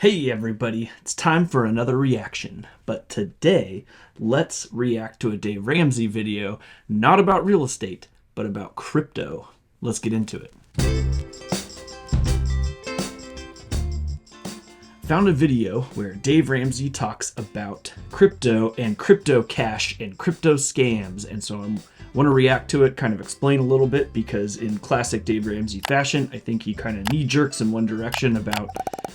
Hey everybody, it's time for another reaction. But today, let's react to a Dave Ramsey video, not about real estate, but about crypto. Let's get into it. Found a video where Dave Ramsey talks about crypto and crypto cash and crypto scams, and so I want to react to it, kind of explain a little bit, because in classic Dave Ramsey fashion, I think he kind of knee jerks in one direction about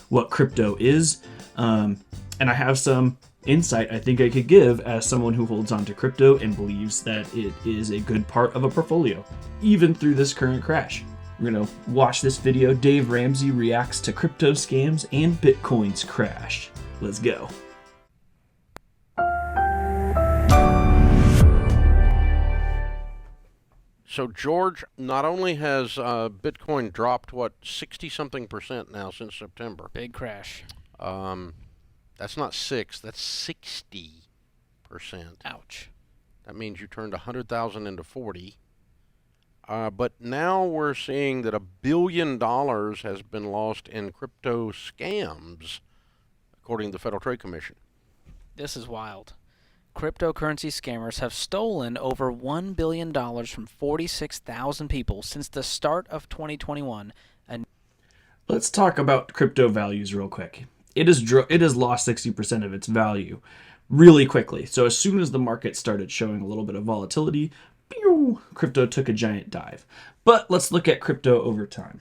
what crypto is, and I have some insight I think I could give as someone who holds on to crypto and believes that it is a good part of a portfolio, even through this current crash. We're going to watch this video. Dave Ramsey reacts to crypto scams and Bitcoin's crash. Let's go. So, George, not only has Bitcoin dropped, 60-something% now since September. Big crash. That's not 6, that's 60%. Ouch. That means you turned 100,000 into 40. But now we're seeing that $1 billion has been lost in crypto scams, according to the Federal Trade Commission. This is wild. Cryptocurrency scammers have stolen over $1 billion from 46,000 people since the start of 2021. Let's talk about crypto values real quick. It has lost 60% of its value really quickly. So as soon as the market started showing a little bit of volatility, crypto took a giant dive. But let's look at crypto over time.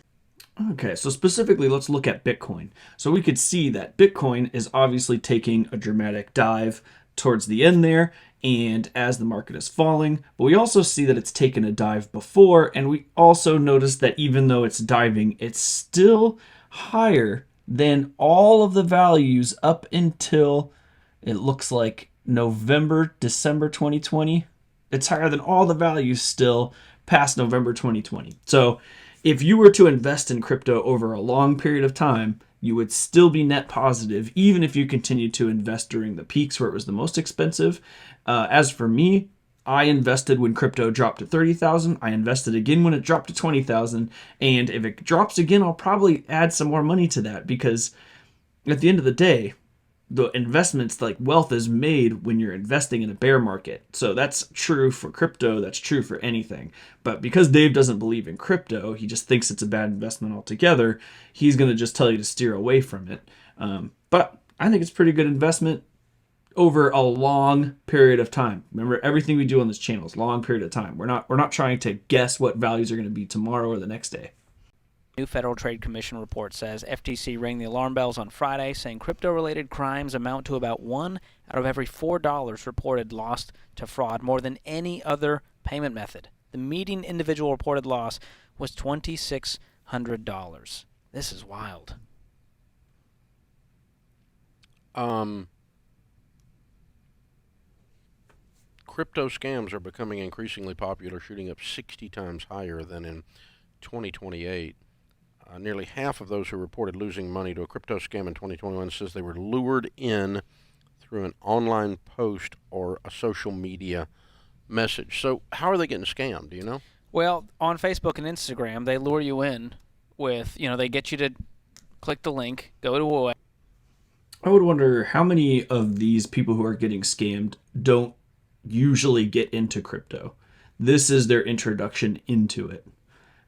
Okay, so specifically, let's look at Bitcoin. So we could see that Bitcoin is obviously taking a dramatic dive towards the end there, and as the market is falling, but we also see that it's taken a dive before, and we also notice that even though it's diving, it's still higher than all of the values up until it looks like December 2020. It's higher than all the values still past November 2020. So if you were to invest in crypto over a long period of time, you would still be net positive, even if you continued to invest during the peaks where it was the most expensive. As for me, I invested when crypto dropped to 30,000. I invested again when it dropped to 20,000. And if it drops again, I'll probably add some more money to that, because at the end of the day, the investments, like wealth, is made when you're investing in a bear market. So that's true for crypto, that's true for anything. But because Dave doesn't believe in crypto, he just thinks it's a bad investment altogether, he's going to just tell you to steer away from it. But I think it's a pretty good investment over a long period of time. Remember, everything we do on this channel is long period of time. We're not trying to guess what values are going to be tomorrow or the next day. New Federal Trade Commission report says FTC rang the alarm bells on Friday, saying crypto-related crimes amount to about 1 out of every $4 reported lost to fraud, more than any other payment method. The median individual reported loss was $2,600. This is wild. Crypto scams are becoming increasingly popular, shooting up 60 times higher than in 2028. Nearly half of those who reported losing money to a crypto scam in 2021 says they were lured in through an online post or a social media message. So how are they getting scammed? Do you know? Well, on Facebook and Instagram, they lure you in with, they get you to click the link, go to a. I would wonder how many of these people who are getting scammed don't usually get into crypto. This is their introduction into it.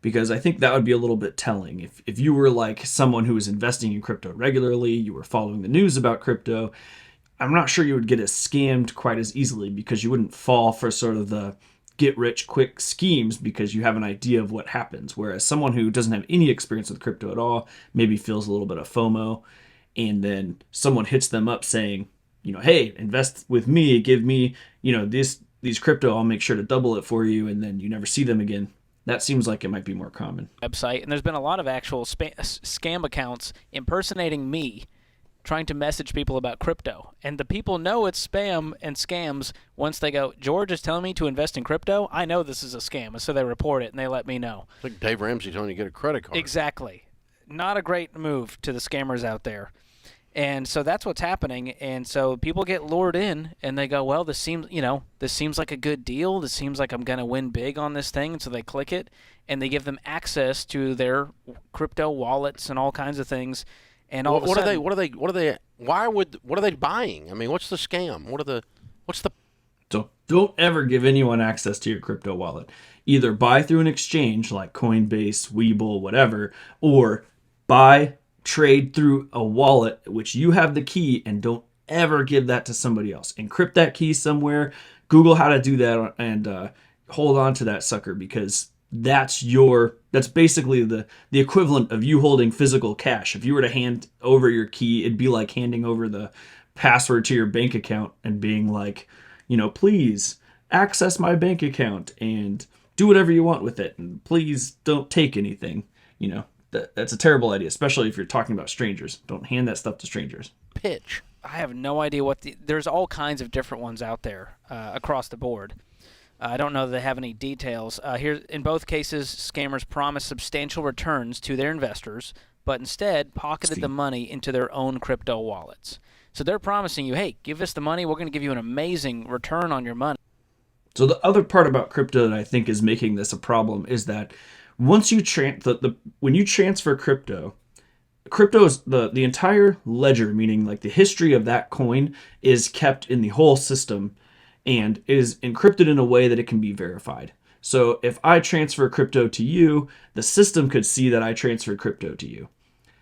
Because I think that would be a little bit telling. If you were like someone who was investing in crypto regularly, you were following the news about crypto, I'm not sure you would get as scammed quite as easily, because you wouldn't fall for sort of the get-rich-quick schemes because you have an idea of what happens. Whereas someone who doesn't have any experience with crypto at all maybe feels a little bit of FOMO, and then someone hits them up saying, hey, invest with me, give me, these crypto, I'll make sure to double it for you, and then you never see them again. That seems like it might be more common. Website, and there's been a lot of actual scam accounts impersonating me, trying to message people about crypto. And the people know it's spam and scams once they go, George is telling me to invest in crypto. I know this is a scam. And so they report it and they let me know. It's like Dave Ramsey telling you to get a credit card. Exactly. Not a great move to the scammers out there. And so that's what's happening. And so people get lured in and they go, well, this seems like a good deal. This seems like I'm going to win big on this thing. And so they click it and they give them access to their crypto wallets and all kinds of things. And all of a What are sudden, they? What are they? What are they buying? I mean, what's the scam? What's the? So don't ever give anyone access to your crypto wallet. Either buy through an exchange like Coinbase, Webull, whatever, or buy, trade through a wallet which you have the key, and don't ever give that to somebody else. Encrypt that key somewhere. Google how to do that and hold on to that sucker, because that's basically the equivalent of you holding physical cash. If you were to hand over your key, it'd be like handing over the password to your bank account and being like, please access my bank account and do whatever you want with it, and please don't take anything. That's a terrible idea, especially if you're talking about strangers. Don't hand that stuff to strangers. Pitch. I have no idea there's all kinds of different ones out there across the board. I don't know that they have any details. Here, in both cases, scammers promised substantial returns to their investors, but instead pocketed the money into their own crypto wallets. So they're promising you, hey, give us the money, we're going to give you an amazing return on your money. So the other part about crypto that I think is making this a problem is that once you when you transfer crypto is the entire ledger, meaning like the history of that coin, is kept in the whole system and is encrypted in a way that it can be verified. So if I transfer crypto to you, the system could see that I transferred crypto to you,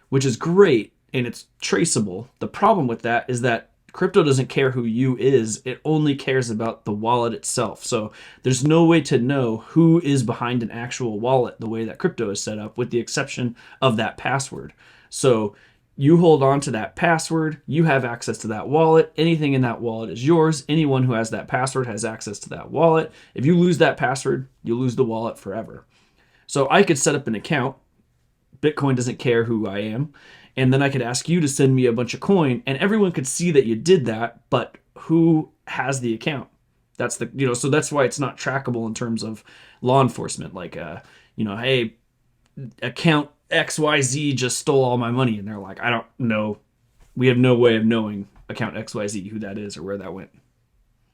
which is great and it's traceable. The problem with that is that crypto doesn't care who you is. It only cares about the wallet itself. So there's no way to know who is behind an actual wallet the way that crypto is set up, with the exception of that password. So you hold on to that password, you have access to that wallet, anything in that wallet is yours. Anyone who has that password has access to that wallet. If you lose that password, you lose the wallet forever. So I could set up an account. Bitcoin doesn't care who I am. And then I could ask you to send me a bunch of coin, and everyone could see that you did that, but who has the account? That's so that's why it's not trackable in terms of law enforcement. Like, hey, account XYZ just stole all my money. And they're like, I don't know. We have no way of knowing account XYZ, who that is or where that went.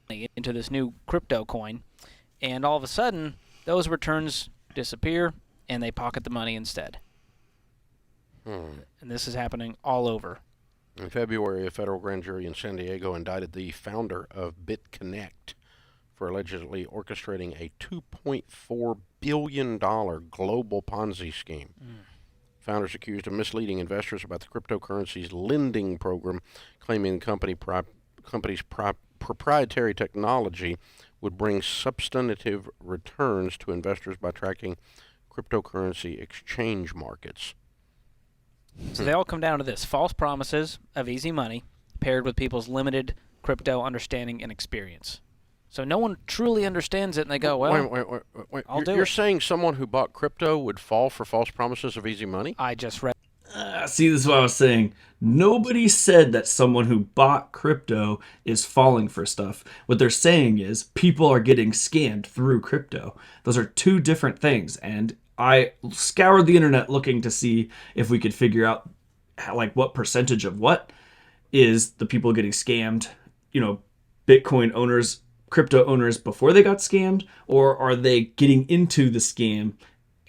Into this new crypto coin, and all of a sudden, those returns disappear, and they pocket the money instead. And this is happening all over. In February, a federal grand jury in San Diego indicted the founder of BitConnect for allegedly orchestrating a $2.4 billion global Ponzi scheme. Founders accused of misleading investors about the cryptocurrency's lending program, claiming the company's proprietary technology would bring substantive returns to investors by tracking cryptocurrency exchange markets. So they all come down to this: false promises of easy money paired with people's limited crypto understanding and experience. So no one truly understands it, and they go, well, wait. I'll do You're it. saying someone who bought crypto would fall for false promises of easy money? I just read. See, this is what I was saying. Nobody said that someone who bought crypto is falling for stuff. What they're saying is people are getting scammed through crypto. Those are two different things, and I scoured the internet looking to see if we could figure out what percentage of what is the people getting scammed, Bitcoin owners, crypto owners before they got scammed, or are they getting into the scam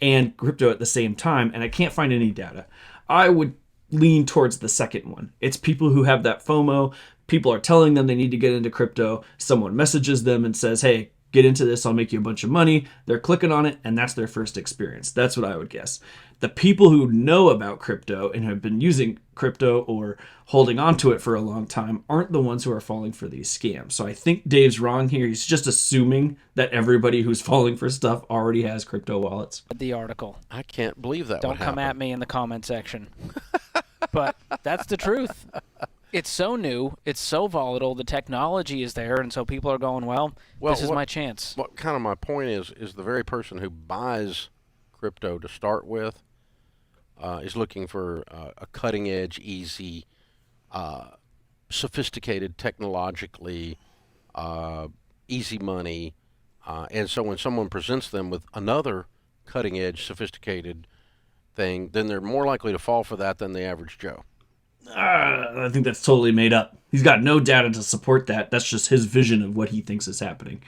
and crypto at the same time? And I can't find any data. I would lean towards the second one. It's people who have that FOMO. People are telling them they need to get into crypto. Someone messages them and says, hey, get into this, I'll make you a bunch of money. They're clicking on it, and that's their first experience. That's what I would guess. The people who know about crypto and have been using crypto or holding on to it for a long time aren't the ones who are falling for these scams. So I think Dave's wrong here. He's just assuming that everybody who's falling for stuff already has crypto wallets. The article. I can't believe that. Don't come at me in the comment section. But that's the truth. It's so new, it's so volatile, the technology is there, and so people are going, well this is my chance. What kind of my point is the very person who buys crypto to start with is looking for a cutting-edge, easy, sophisticated, technologically easy money, and so when someone presents them with another cutting-edge, sophisticated thing, then they're more likely to fall for that than the average Joe. I think that's totally made up. He's got no data to support that. That's just his vision of what he thinks is happening.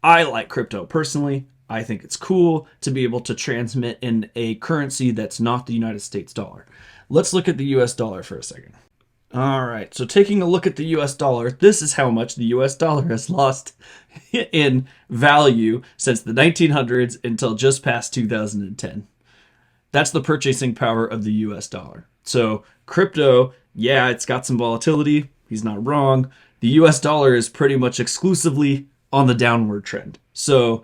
I like crypto personally. I think it's cool to be able to transmit in a currency that's not the United States dollar. let's look at the US dollar for a second. All right, so taking a look at the US dollar, this is how much the US dollar has lost in value since the 1900s until just past 2010. That's the purchasing power of the US dollar. So, crypto, yeah, it's got some volatility. He's not wrong. The US dollar is pretty much exclusively on the downward trend. So,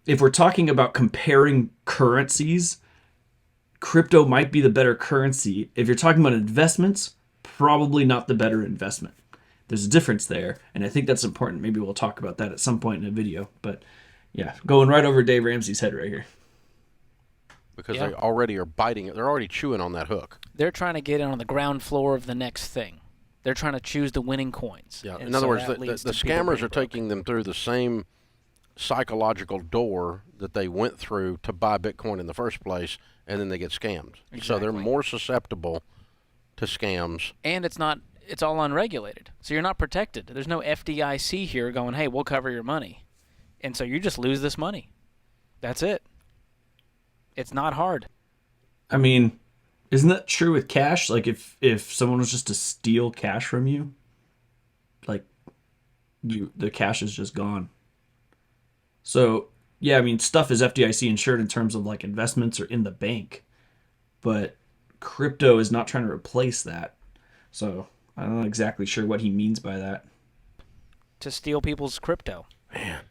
if we're talking about comparing currencies, crypto might be the better currency. If you're talking about investments, probably not the better investment. There's a difference there, and I think that's important. Maybe we'll talk about that at some point in a video. But yeah, going right over Dave Ramsey's head right here. Because they already are biting it. They're already chewing on that hook. They're trying to get in on the ground floor of the next thing. They're trying to choose the winning coins. Yeah. In other words, the scammers are taking them through the same psychological door that they went through to buy Bitcoin in the first place, and then they get scammed. Exactly. So they're more susceptible to scams. And it's all unregulated. So you're not protected. There's no FDIC here going, hey, we'll cover your money. And so you just lose this money. That's it. It's not hard. I mean, isn't that true with cash? Like if someone was just to steal cash from you, like the cash is just gone. So yeah, I mean, stuff is FDIC insured in terms of like investments or in the bank, but crypto is not trying to replace that. So I'm not exactly sure what he means by that. To steal people's crypto. Man,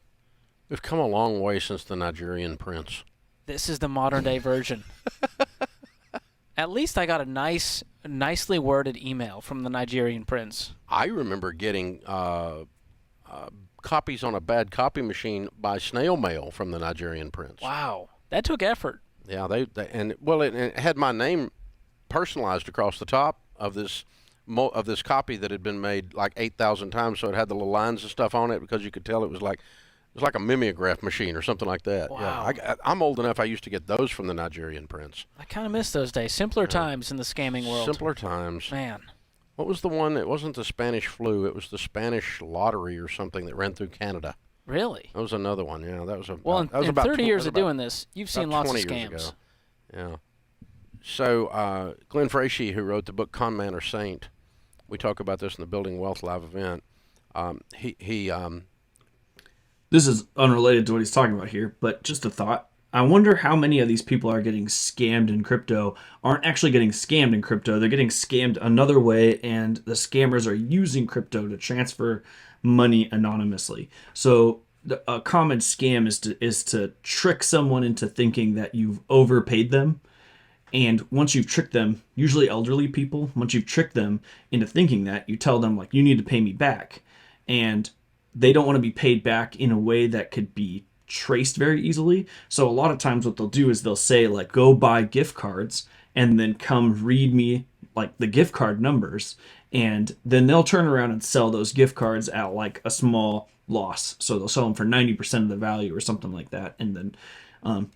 we've come a long way since the Nigerian prince. This is the modern day version. At least I got a nicely worded email from the Nigerian prince. I remember getting copies on a bad copy machine by snail mail from the Nigerian prince. Wow, that took effort. Yeah, it had my name personalized across the top of this copy that had been made like 8,000 times, so it had the little lines and stuff on it because you could tell it was like a mimeograph machine or something like that. Wow. Yeah, I'm old enough. I used to get those from the Nigerian prince. I kind of miss those days. Simpler times in the scamming world. Simpler times. Man. What was the one? It wasn't the Spanish flu. It was the Spanish lottery or something that ran through Canada. Really? That was another one. Yeah, that was a. Well, that was in about 30 years of doing this, you've seen lots of 20 years scams. ago. Yeah. So Glenn Frashy, who wrote the book Con Man or Saint, we talk about this in the Building Wealth live event. This is unrelated to what he's talking about here, but just a thought. I wonder how many of these people are getting scammed in crypto aren't actually getting scammed in crypto. They're getting scammed another way, and the scammers are using crypto to transfer money anonymously. So a common scam is to trick someone into thinking that you've overpaid them. And once you've tricked them, usually elderly people, once you've tricked them into thinking that, you tell them, like, you need to pay me back. And they don't want to be paid back in a way that could be traced very easily. So a lot of times what they'll do is they'll say, like, go buy gift cards and then come read me, like, the gift card numbers. And then they'll turn around and sell those gift cards at, like, a small loss. So they'll sell them for 90% of the value or something like that. And then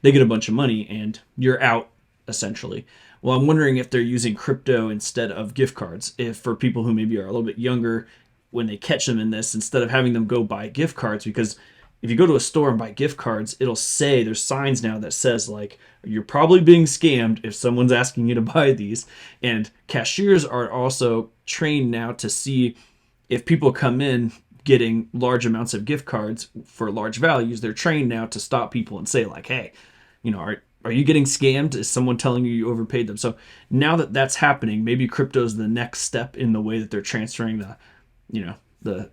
they get a bunch of money and you're out, essentially. Well, I'm wondering if they're using crypto instead of gift cards. If for people who maybe are a little bit younger, when they catch them in this, instead of having them go buy gift cards, because if you go to a store and buy gift cards, it'll say, there's signs now that says, like, you're probably being scammed if someone's asking you to buy these. And cashiers are also trained now to see if people come in getting large amounts of gift cards for large values. They're trained now to stop people and say, like, hey, are you getting scammed? Is someone telling you overpaid them? So now that that's happening, maybe crypto is the next step in the way that they're transferring the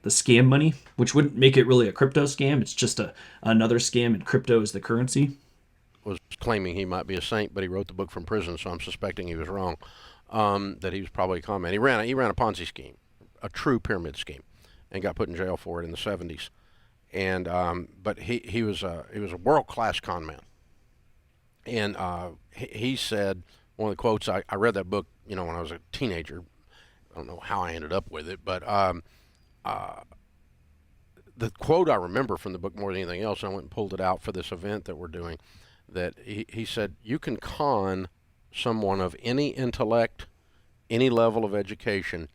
scam money, which wouldn't make it really a crypto scam. It's just another scam, and crypto is the currency. Was claiming he might be a saint, but he wrote the book from prison, so I'm suspecting he was wrong. That he was probably a con man. He ran a Ponzi scheme, a true pyramid scheme, and got put in jail for it in the 70s. And but he was a world-class con man. And he said, one of the quotes, I read that book, when I was a teenager. I don't know how I ended up with it, but the quote I remember from the book more than anything else, I went and pulled it out for this event that we're doing, that he said, you can con someone of any intellect, any level of education,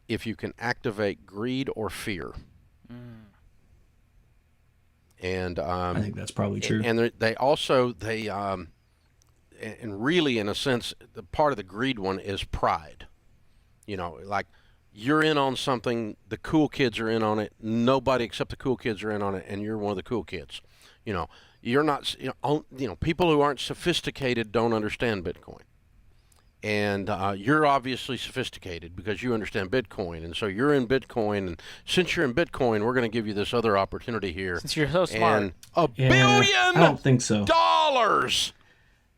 if you can activate greed or fear. And I think that's probably true. And they also and really, in a sense, the part of the greed one is pride. You know, like you're in on something, the cool kids are in on it. Nobody except the cool kids are in on it, and you're one of the cool kids. You know, you're not. People who aren't sophisticated don't understand Bitcoin. And you're obviously sophisticated because you understand Bitcoin, and so you're in Bitcoin. And since you're in Bitcoin, we're going to give you this other opportunity here. Since you're so smart. And $1 I don't think so. billion.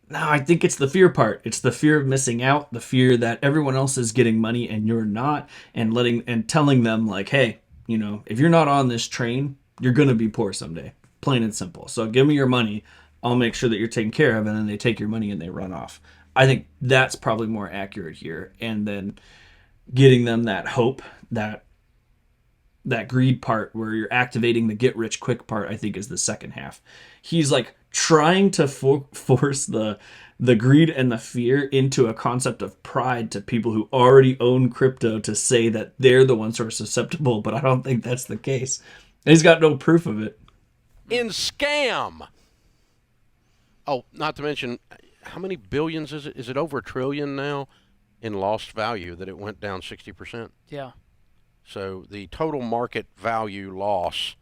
No, I think it's the fear part. It's the fear of missing out, the fear that everyone else is getting money and you're not, and telling them like, hey, if you're not on this train, you're going to be poor someday. Plain and simple. So give me your money. I'll make sure that you're taken care of, and then they take your money and they run off. I think that's probably more accurate here. And then getting them that hope, that greed part where you're activating the get rich quick part, I think is the second half. He's like trying to force the greed and the fear into a concept of pride to people who already own crypto to say that they're the ones who are susceptible, but I don't think that's the case. And he's got no proof of it. In scam. Oh, not to mention, how many billions is it? Is it over $1 trillion now in lost value that it went down 60%? Yeah. So the total market value loss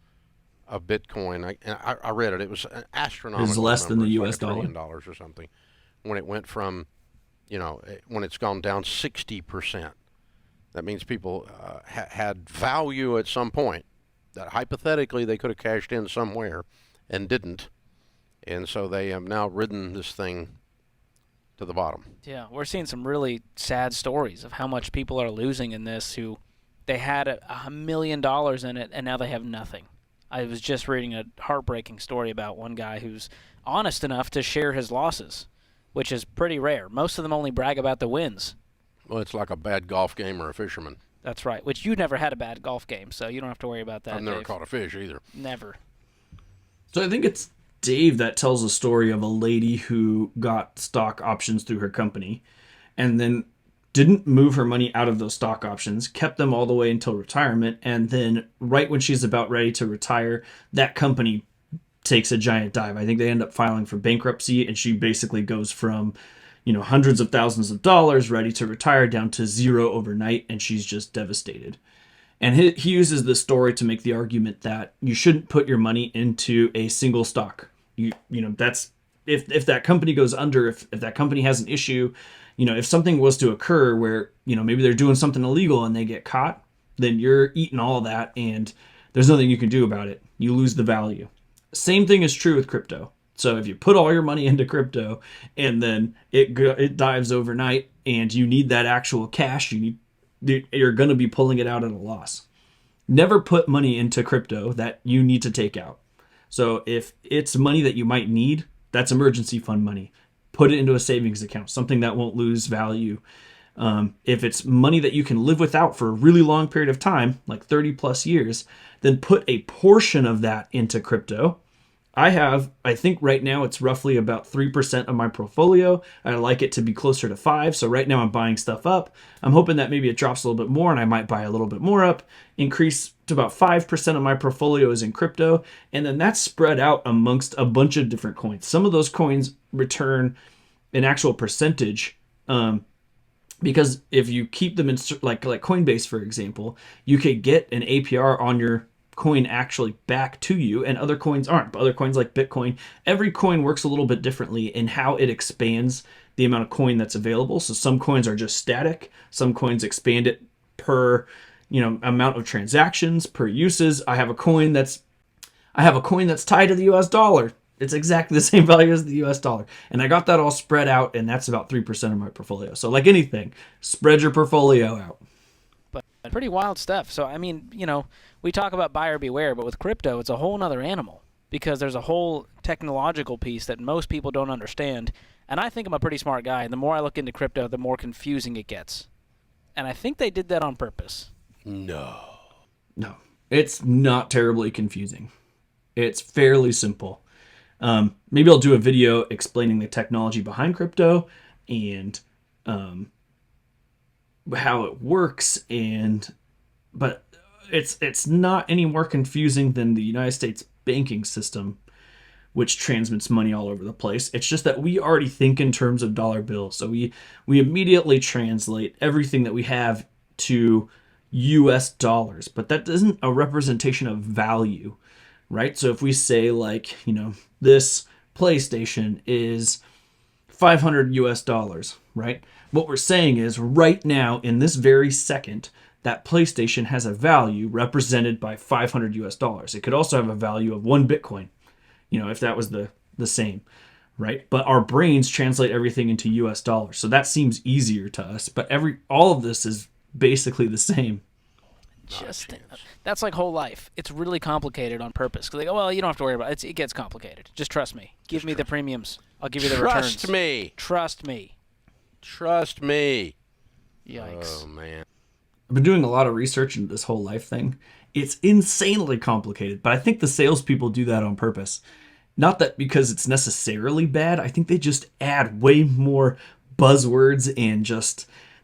of Bitcoin, I read it. It was an astronomical. It's less than the U.S. like $1 dollar. trillion or something. When it went from, when it's gone down 60%, that means people had value at some point that hypothetically they could have cashed in somewhere and didn't. And so they have now ridden this thing to the bottom. Yeah, we're seeing some really sad stories of how much people are losing in this who they had $1 million in it and now they have nothing. I was just reading a heartbreaking story about one guy who's honest enough to share his losses, which is pretty rare. Most of them only brag about the wins. Well, it's like a bad golf game or a fisherman. That's right, which you never had a bad golf game, so you don't have to worry about that, I've never Dave. caught a fish either. Never. So I think it's Dave that tells a story of a lady who got stock options through her company and then didn't move her money out of those stock options, kept them all the way until retirement, and then right when she's about ready to retire, that company takes a giant dive. I think they end up filing for bankruptcy, and she basically goes from, hundreds of thousands of dollars ready to retire down to zero overnight, and she's just devastated. And he uses this story to make the argument that you shouldn't put your money into a single stock. That's if that company goes under, if that company has an issue, if something was to occur where, maybe they're doing something illegal and they get caught, then you're eating all that and there's nothing you can do about it. You lose the value. Same thing is true with crypto. So if you put all your money into crypto and then it dives overnight and you need that actual cash, you're going to be pulling it out at a loss. Never put money into crypto that you need to take out. So if it's money that you might need, that's emergency fund money. Put it into a savings account, something that won't lose value. If it's money that you can live without for a really long period of time, like 30 plus years, then put a portion of that into crypto. I think right now it's roughly about 3% of my portfolio. I like it to be closer to 5%. So right now I'm buying stuff up. I'm hoping that maybe it drops a little bit more and I might buy a little bit more up, increase to about 5% of my portfolio is in crypto. And then that's spread out amongst a bunch of different coins. Some of those coins return an actual percentage, because if you keep them in like Coinbase, for example, you could get an APR on your coin actually back to you, and other coins aren't. But other coins like Bitcoin, every coin works a little bit differently in how it expands the amount of coin that's available. So some coins are just static, some coins expand it per amount of transactions, per uses. I have a coin that's tied to the US dollar. It's exactly the same value as the US dollar, and I got that all spread out, and that's about 3% of my portfolio. So like anything, spread your portfolio out. But pretty wild stuff. So, I mean, we talk about buyer beware, but with crypto, it's a whole nother animal because there's a whole technological piece that most people don't understand. And I think I'm a pretty smart guy. And the more I look into crypto, the more confusing it gets. And I think they did that on purpose. No, it's not terribly confusing. It's fairly simple. Maybe I'll do a video explaining the technology behind crypto and how it works, but it's not any more confusing than the United States banking system, which transmits money all over the place. It's just that we already think in terms of dollar bills. So we immediately translate everything that we have to US dollars, but that isn't a representation of value, right? So if we say like, this PlayStation is 500 US dollars, right? What we're saying is right now in this very second, that PlayStation has a value represented by 500 US dollars. It could also have a value of 1 Bitcoin, if that was the same, right? But our brains translate everything into US dollars. So that seems easier to us, but all of this is basically the same. That's like whole life. It's really complicated on purpose. Because they go, well, you don't have to worry about it. It gets complicated. Just trust me. Give me the premiums. I'll give you the returns. Trust me. Trust me. Trust me. Yikes. Oh, man. I've been doing a lot of research into this whole life thing. It's insanely complicated, but I think the salespeople do that on purpose. Not that because it's necessarily bad. I think they just add way more buzzwords and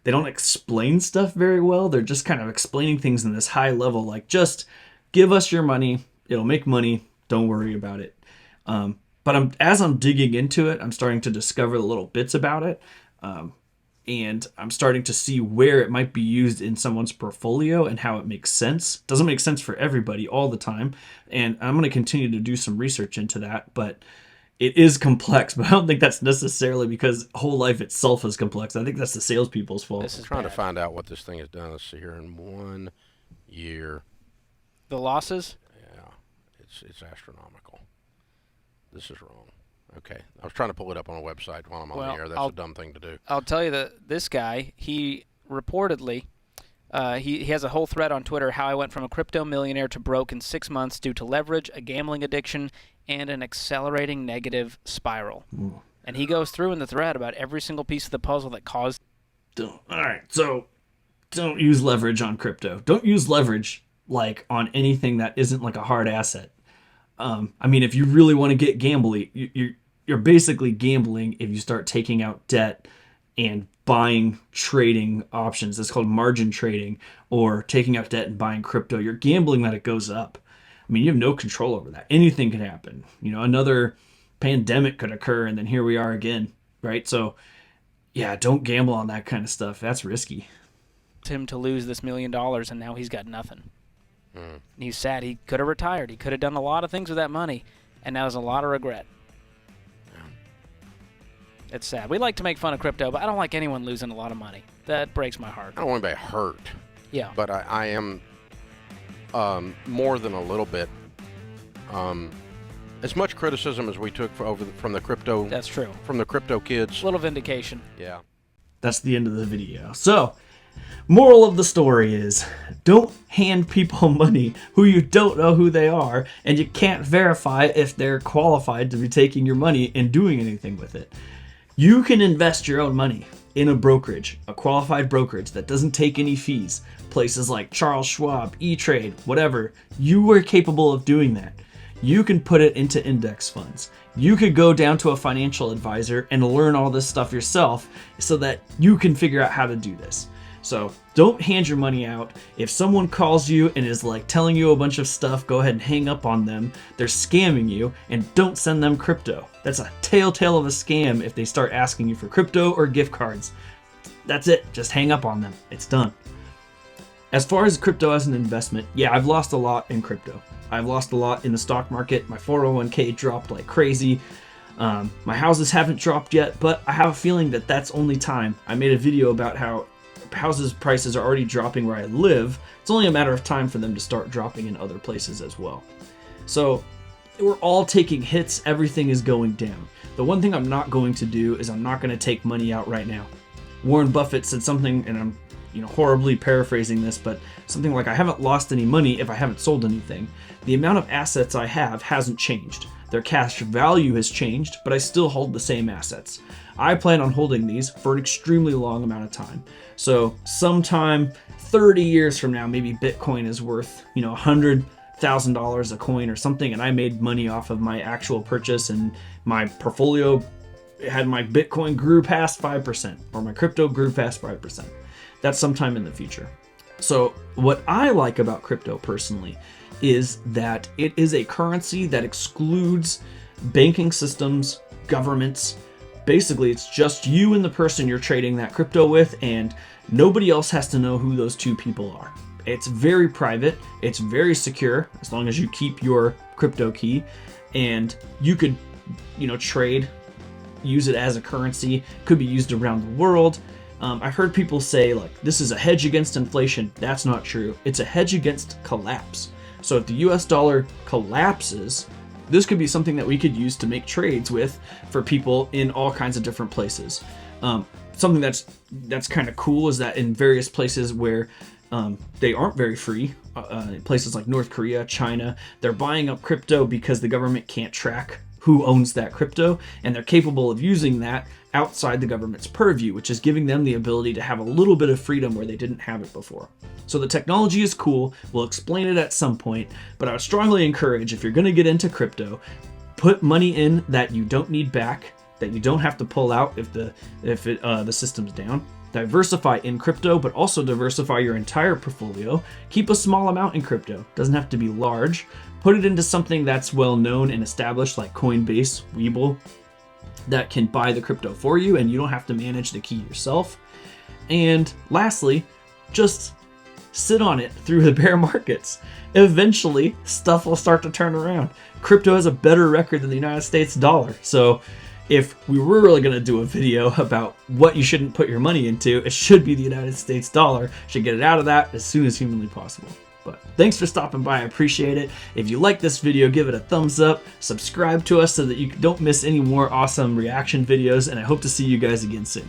they don't explain stuff very well. They're just kind of explaining things in this high level, like just give us your money. It'll make money. Don't worry about it. But as I'm digging into it, I'm starting to discover the little bits about it. And I'm starting to see where it might be used in someone's portfolio and how it makes sense. Doesn't make sense for everybody all the time. And I'm going to continue to do some research into that. But it is complex, but I don't think that's necessarily because whole life itself is complex. I think that's the salespeople's fault. This is trying to bad. find out what this thing has done. Let's see here in 1 year. The losses? Yeah, it's astronomical. This is wrong. Okay, I was trying to pull it up on a website while I'm on the air. That's a dumb thing to do. I'll tell you that this guy, he reportedly, he has a whole thread on Twitter, how I went from a crypto millionaire to broke in 6 months due to leverage, a gambling addiction, and an accelerating negative spiral. Ooh. And he goes through in the thread about every single piece of the puzzle that caused. All right, so don't use leverage on crypto. Don't use leverage like on anything that isn't like a hard asset. I mean, if you really want to get gambling, you're basically gambling if you start taking out debt and buying trading options. That's called margin trading, or taking out debt and buying crypto. You're gambling that it goes up. I mean, you have no control over that. Anything could happen. Another pandemic could occur, and then here we are again, right? So, yeah, don't gamble on that kind of stuff. That's risky. Him to lose this $1 million, and now he's got nothing. And he's sad. He could have retired. He could have done a lot of things with that money, and now there's a lot of regret. It's sad. We like to make fun of crypto, but I don't like anyone losing a lot of money. That breaks my heart. I don't want anybody hurt. Yeah. But I am more than a little bit. As much criticism as we took from the crypto. That's true. From the crypto kids. A little vindication. Yeah. That's the end of the video. So, moral of the story is, don't hand people money who you don't know who they are, and you can't verify if they're qualified to be taking your money and doing anything with it. You can invest your own money in a brokerage, a qualified brokerage that doesn't take any fees. Places like Charles Schwab, E-Trade, whatever. You are capable of doing that. You can put it into index funds. You could go down to a financial advisor and learn all this stuff yourself so that you can figure out how to do this. So don't hand your money out. If someone calls you and is like telling you a bunch of stuff, go ahead and hang up on them. They're scamming you, and don't send them crypto. That's a telltale of a scam if they start asking you for crypto or gift cards. That's it. Just hang up on them. It's done. As far as crypto as an investment, yeah, I've lost a lot in crypto. I've lost a lot in the stock market. My 401k dropped like crazy. My houses haven't dropped yet, but I have a feeling that that's only time. I made a video about how houses prices are already dropping where I live. It's only a matter of time for them to start dropping in other places as well. So we're all taking hits. Everything is going down. The one thing I'm not going to do is I'm not going to take money out right now. Warren Buffett said something, and I'm horribly paraphrasing this, but something like, I haven't lost any money if I haven't sold anything. The amount of assets I have hasn't changed. Their cash value has changed, but I still hold the same assets. I plan on holding these for an extremely long amount of time. So sometime 30 years from now, maybe Bitcoin is worth, $100,000 a coin or something, and I made money off of my actual purchase, and my portfolio had my Bitcoin grew past 5%, or my crypto grew past 5%. That's sometime in the future. So what I like about crypto personally is that it is a currency that excludes banking systems, governments. Basically, it's just you and the person you're trading that crypto with, and nobody else has to know who those two people are. It's very private, it's very secure, as long as you keep your crypto key, and you could, trade, use it as a currency, could be used around the world. I've heard people say, like, this is a hedge against inflation. That's not true. It's a hedge against collapse. So if the US dollar collapses, this could be something that we could use to make trades with for people in all kinds of different places. Something that's kind of cool is that in various places where they aren't very free, places like North Korea, China, they're buying up crypto because the government can't track who owns that crypto, and they're capable of using that outside the government's purview, which is giving them the ability to have a little bit of freedom where they didn't have it before. So the technology is cool. We'll explain it at some point, but I would strongly encourage, if you're going to get into crypto, put money in that you don't need back, that you don't have to pull out if the system's down. Diversify in crypto, but also diversify your entire portfolio. Keep a small amount in crypto. Doesn't have to be large. Put it into something that's well known and established, like Coinbase, Webull, that can buy the crypto for you, and you don't have to manage the key yourself. And lastly, just sit on it through the bear markets. Eventually, stuff will start to turn around. Crypto has a better record than the United States dollar. So if we were really going to do a video about what you shouldn't put your money into, it should be the United States dollar. Should get it out of that as soon as humanly possible. But thanks for stopping by. I appreciate it. If you like this video, give it a thumbs up. Subscribe to us so that you don't miss any more awesome reaction videos. And I hope to see you guys again soon.